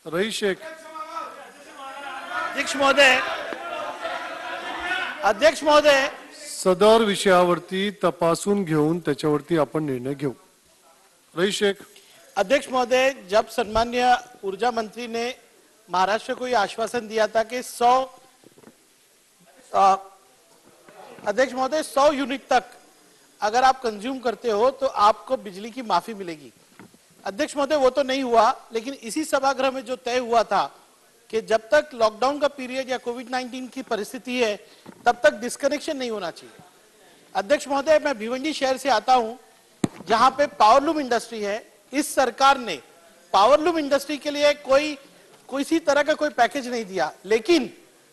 रईस शेख. अध्यक्ष महोदय सदर विषयावरती तपासून घेऊन त्याच्यावरती आपण निर्णय घेऊ. रईस शेख. अध्यक्ष महोदय, जब सम्मान्य ऊर्जा मंत्री ने महाराष्ट्र को ये आश्वासन दिया था कि 100 अध्यक्ष महोदय 100 यूनिट तक अगर आप कंज्यूम करते हो तो आपको बिजली की माफी मिलेगी. अध्यक्ष महोदय, वो तो नहीं हुआ, लेकिन इसी सभागृह में जो तय हुआ था कि जब तक लॉकडाउन का पीरियड या कोविड-19 की परिस्थिति है तब तक डिस्कनेक्शन नहीं होना चाहिए. अध्यक्ष महोदय, मैं भिवंडी शहर से आता हूं जहां पे पावरलूम इंडस्ट्री है. इस सरकार ने पावरलूम इंडस्ट्री के लिए किसी तरह का कोई पैकेज नहीं दिया, लेकिन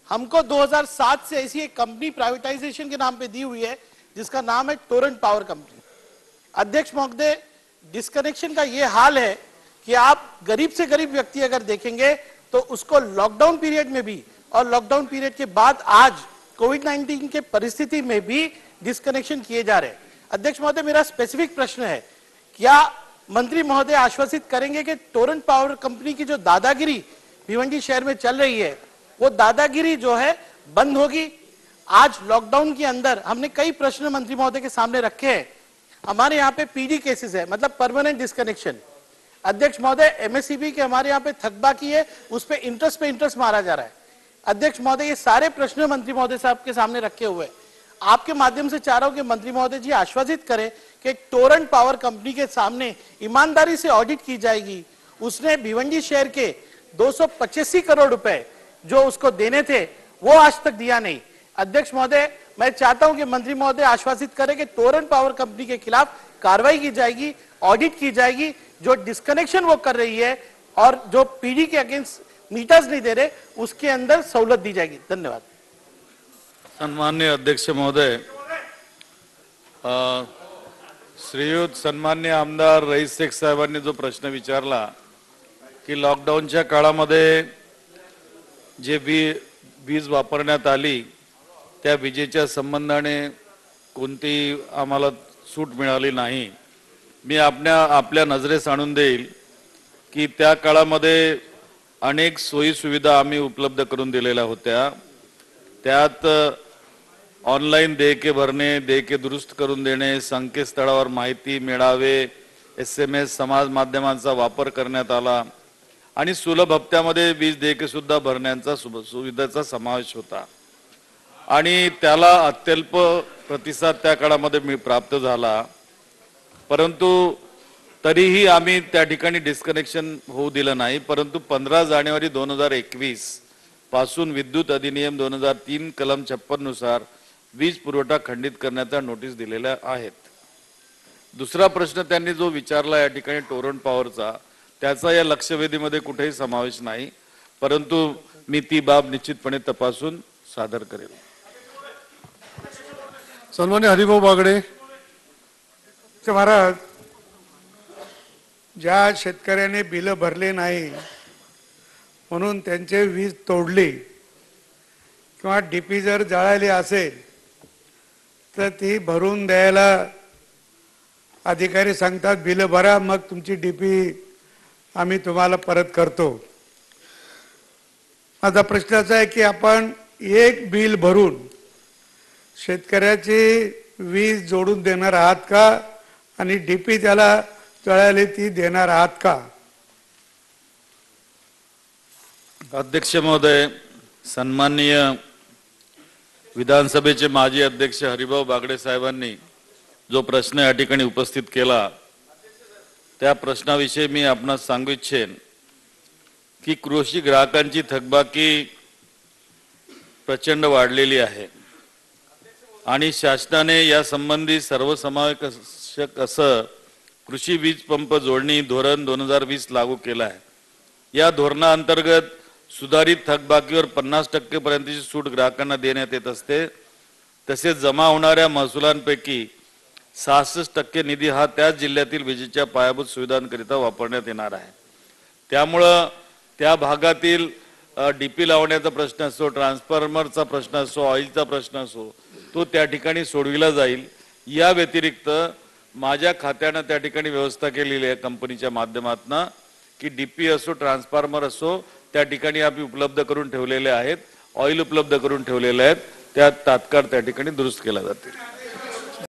हमको 2007 से ऐसी एक कंपनी प्राइवेटाइजेशन के नाम पे दी हुई है जिसका नाम है टोरेंट पावर कंपनी. अध्यक्ष महोदय, डिस्कनेक्शन का ये हाल है कि आप गरीब से गरीब व्यक्ति अगर देखेंगे तो उसको लॉकडाउन पीरियड में भी और लॉकडाउन पीरियड के बाद आज कोविड-19 के परिस्थिति में भी डिस्कनेक्शन किए जा रहे हैं. अध्यक्ष महोदय, मेरा स्पेसिफिक प्रश्न है, क्या मंत्री महोदय आश्वासित करेंगे कि टोरेंट पावर कंपनी की जो दादागिरी भिवंडी शहर में चल रही है वो दादागिरी जो है बंद होगी? आज लॉकडाउन के अंदर हमने कई प्रश्न मंत्री महोदय के सामने रखे हैं. हमारे यहाँ पे पीडी केसेस है, मतलब परमानेंट डिस्कनेक्शन. अध्यक्ष महोदय, एमएससीबी के हमारे यहाँ पे थकबाकी है, उस पे इंटरेस्ट मारा जा रहा है. अध्यक्ष महोदय, ये सारे प्रश्न मंत्री महोदय साहब के सामने रखे हुए हैं. आपके माध्यम से चाह रहा हूं कि मंत्री महोदय जी आश्वासित करें कि टोरेंट पावर कंपनी के सामने ईमानदारी से ऑडिट की जाएगी. उसने भिवंडी शहर के 285 करोड़ रुपए जो उसको देने थे वो आज तक दिया नहीं. अध्यक्ष महोदय, मैं चाहता हूं कि मंत्री महोदय आश्वासित करें कि टोरेंट पावर कंपनी के खिलाफ कार्रवाई की जाएगी, ऑडिट की जाएगी. जो डिस्कनेक्शन वो कर रही है और जो पीडी के अगेंस्ट मीटर्स नहीं दे रहे उसके अंदर सहूलत दी जाएगी. धन्यवाद. सन्मान्य अध्यक्ष महोदय, श्रीयुत सन्मान्य आमदार रईस शेख साहेबांनी जो प्रश्न विचारला की लॉकडाऊनच्या काळामध्ये जे वीज वापरण्यात आली त्या विजेच्या संबंधाने कोणती आम्हाला सूट मिळाली नाही. मी आपल्या नजरेस आणून देईल की त्या काळामध्ये अनेक सोयी सुविधा आम्ही उपलब्ध करून दिलेल्या होत्या. त्यात ऑनलाईन देयके भरणे, देयके दुरुस्त करून देणे, संकेतस्थळावर माहिती मिळावे, SMS समाज माध्यमांचा वापर करण्यात आला आणि सुलभ हप्त्यामध्ये वीज देयके सुद्धा भरण्याचा सुविधेचा समावेश होता आणि त्याला अत्यल्प प्रतिसाद त्या काळामध्ये प्राप्त झाला. परंतु तरीही आम्ही त्या ठिकाणी डिस्कनेक्शन होऊ दिलं नाही. परंतु 15 जानेवारी 2021 पासून विद्युत अधिनियम 2003 कलम 56 नुसार वीज पुरवठा खंडित करण्याचा नोटीस दिलेल्या आहेत. दुसरा प्रश्न त्यांनी जो विचारला या ठिकाणी टोरेंट पॉवरचा, त्याचा या लक्षवेधीमध्ये कुठेही समावेश नाही. परंतु मी ती बाब निश्चितपणे तपासून सादर करेल. सन्मान्य हरिभाऊ बागडे. महाराज, ज्या शेतकऱ्याने बिल भरले नाही म्हणून त्यांचे वीज तोडली किंवा डीपी जर जळाली असेल तर ती भरून द्यायला अधिकारी सांगतात बिल भरा, मग तुमची डीपी आम्ही तुम्हाला परत करतो. माझा प्रश्न असा आहे की आपण एक बिल भरून शेतकऱ्याची वीज जोडून देणार आहात का आणि डीपी त्याला जळाली ती देणार आहात का? अध्यक्ष महोदय, सन्माननीय विधानसभेचे माजी अध्यक्ष हरिभाऊ बागडे साहेबांनी जो प्रश्न या ठिकाणी उपस्थित केला त्या प्रश्नाविषयी मी आपणास सांगू इच्छेन की कृषी ग्राहकांची थकबाकी प्रचंड वाढलेली आहे आणि शासनाने या संबंधी सर्वसमावेशक असं कृषी वीज पंप जोडणी धोरण 2020 लागू केलं आहे. या धोरणाअंतर्गत सुधारित थकबाकीवर 50% पर्यंतची सूट ग्राहकांना देण्यात येत असते. तसेच जमा होणाऱ्या महसुलांपैकी 66% निधी हा त्याच जिल्ह्यातील विजेच्या पायाभूत सुविधांकरिता वापरण्यात येणार आहे. त्यामुळं त्या भागातील डीपी लावण्याचा प्रश्न असो, ट्रान्सफॉर्मरचा प्रश्न असो, ऑइलचा प्रश्न असो, तो त्या ठिकाणी सोडविला जाईल. या व्यतिरिक्त माझ्या खात्याने त्या ठिकाणी व्यवस्था केलेली आहे कंपनीच्या माध्यमातून की डीपी असो ट्रान्सफॉर्मर असो त्या ठिकाणी आम्ही उपलब्ध करून ठेवलेले आहेत, ऑइल उपलब्ध करून ठेवलेले आहेत, त्या तात्काळ त्या ठिकाणी दुरुस्त केल्या जातील.